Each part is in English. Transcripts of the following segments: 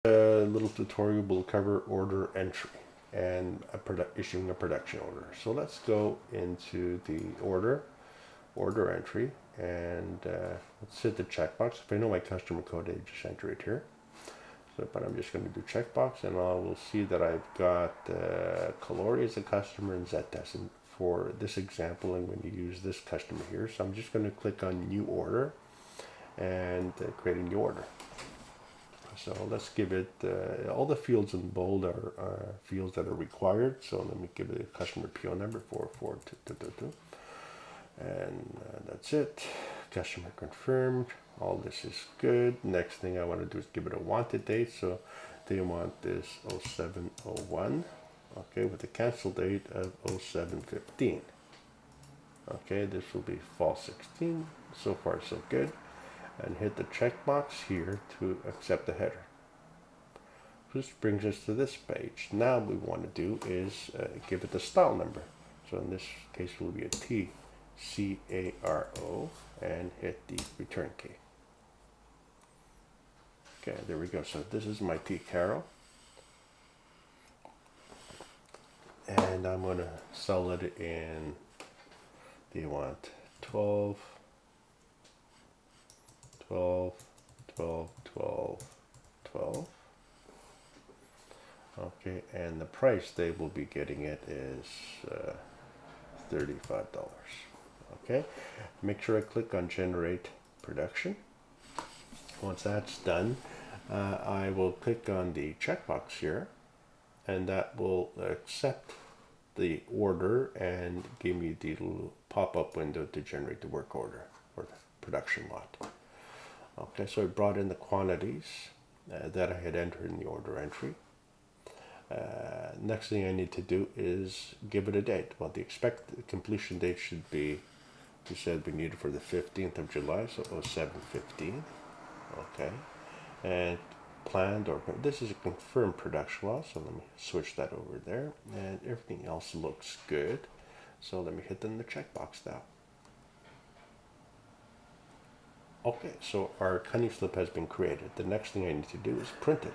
A little tutorial will cover order entry and issuing a production order. So let's go into the order entry, and let's hit the checkbox. If I know my customer code, I just enter it here. So, but I'm just going to do checkbox, and I will see that I've got Calori as a customer and Ztest. And for this example, I'm going to use this customer here. So I'm just going to click on new order and create a new order. So let's give it, all the fields in bold are fields that are required. So let me give it a customer PO number 44222. And that's it. Customer confirmed. All this is good. Next thing I want to do is give it a wanted date. So they want this 0701. Okay, with the cancel date of 0715. Okay, this will be fall 16. So far, so good. And hit the checkbox here to accept the header. This brings us to this page. Now what we want to do is give it the style number. So in this case it will be a TCARO and hit the return key. Okay, there we go. So this is my TCARO. And I'm going to sell it in, do you want 12, 12, 12, 12, 12. Okay, and the price they will be getting it is $35. Okay, make sure I click on generate production. Once that's done, I will click on the checkbox here, and that will accept the order and give me the little pop-up window to generate the work order or the production lot. Okay, so I brought in the quantities that I had entered in the order entry. Next thing I need to do is give it a date. Well, the expected completion date should be, we said we need it for the 15th of July, so 0715. Okay, and planned, or this is a confirmed production lot, so let me switch that over there, and everything else looks good. So let me hit the checkbox now. Okay, so our cutting slip has been created. The next thing I need to do is print it.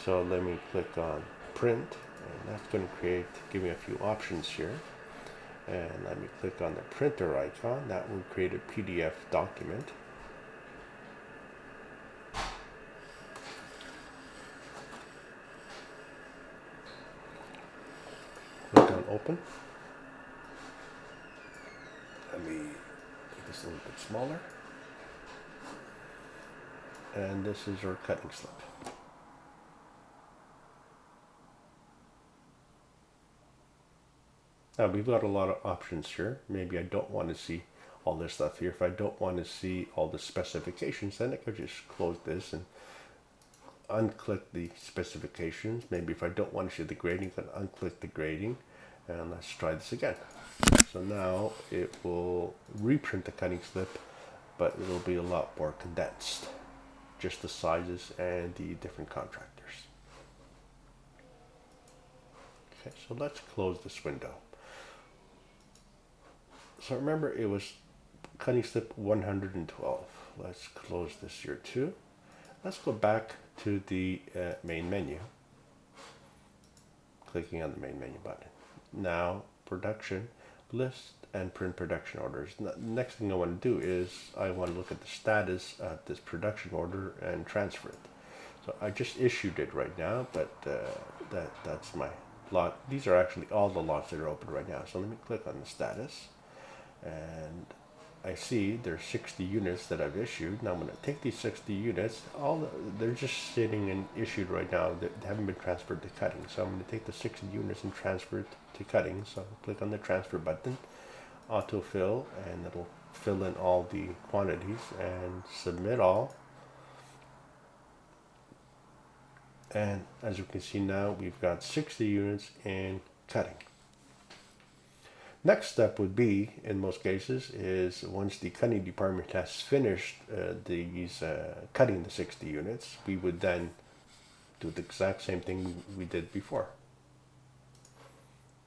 So let me click on print, and that's going to give me a few options here. And let me click on the printer icon. That will create a PDF document. Click on open. Let me make this a little bit smaller. And this is our cutting slip. Now we've got a lot of options here. Maybe I don't want to see all this stuff here. If I don't want to see all the specifications, then I could just close this and unclick the specifications. Maybe if I don't want to see the grading, I can unclick the grading. And let's try this again. So now it will reprint the cutting slip, but it will be a lot more condensed. Just the sizes and the different contractors. Okay, so let's close this window. So remember, it was cutting slip 112. Let's close this here too. Let's go back to the main menu. Clicking on the main menu button. Now, production, list and print production orders. The next thing I want to do is I want to look at the status of this production order and transfer it. So I just issued it right now, but that's my lot. These are actually all the lots that are open right now. So let me click on the status, and I see there's 60 units that I've issued. Now I'm going to take these 60 units, they're just sitting and issued right now. They haven't been transferred to cutting. So I'm going to take the 60 units and transfer it to cutting. So I'll click on the transfer button, autofill, and it'll fill in all the quantities and submit all. And as you can see now, we've got 60 units in cutting. Next step would be, in most cases, is once the cutting department has finished cutting the 60 units, we would then do the exact same thing we did before.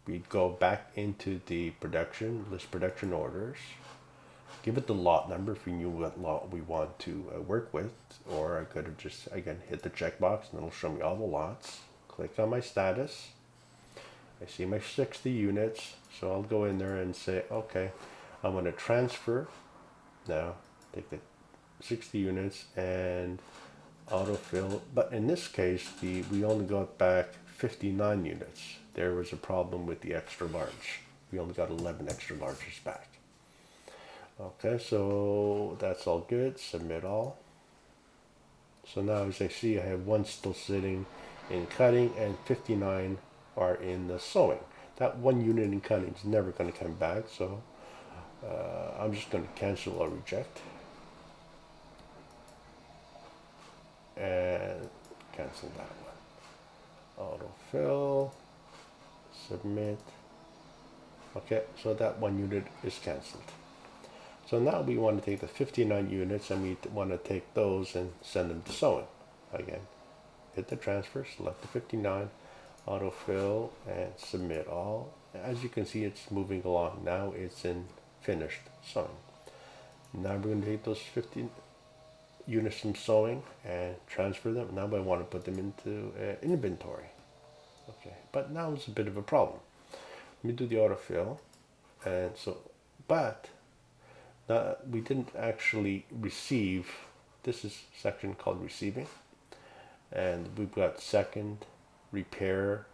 We'd go back into the production, list production orders, give it the lot number if we knew what lot we want to work with, or I could have just, again, hit the checkbox and it'll show me all the lots. Click on my status. I see my 60 units, so I'll go in there and say, okay, I'm going to transfer. Now, take the 60 units and autofill, but in this case, we only got back 59 units. There was a problem with the extra large. We only got 11 extra larges back. Okay, so that's all good. Submit all. So now, as I see, I have one still sitting in cutting and 59 are in the sewing. That one unit in cutting is never going to come back, so I'm just going to cancel or reject. And cancel that one. Autofill. Submit. Okay, so that one unit is canceled. So now we want to take the 59 units and we want to take those and send them to sewing. Again, hit the transfer, select the 59, autofill, and submit all. As you can see, it's moving along. Now it's in finished sewing. Now we're going to take those 50 units from sewing and transfer them. Now I want to put them into inventory. Okay, but now it's a bit of a problem. Let me do the autofill, and so, but we didn't actually receive. This is section called receiving, and we've got second, repair,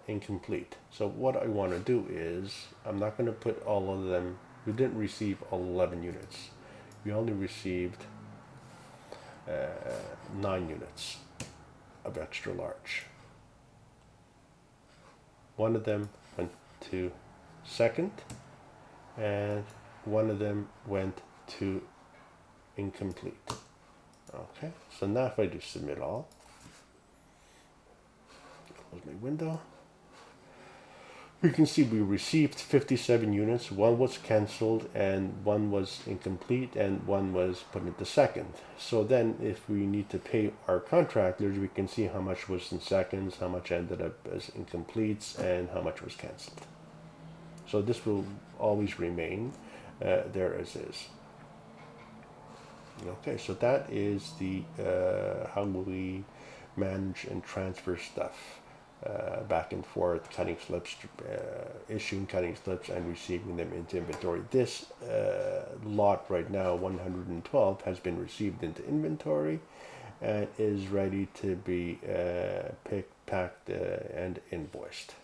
incomplete. So what I want to do is, I'm not going to put all of them. We didn't receive all 11 units. We only received 9 units of extra large. One of them went to second, and one of them went to incomplete. Okay, so now if I do submit all, close my window, we can see we received 57 units. One was canceled and one was incomplete and one was put into second. So then if we need to pay our contractors, we can see how much was in seconds, how much ended up as incompletes, and how much was canceled. So this will always remain there as is. Okay, so that is the how we manage and transfer stuff. Back and forth, cutting slips, issuing cutting slips and receiving them into inventory. This lot right now, 112, has been received into inventory and is ready to be picked, packed, and invoiced.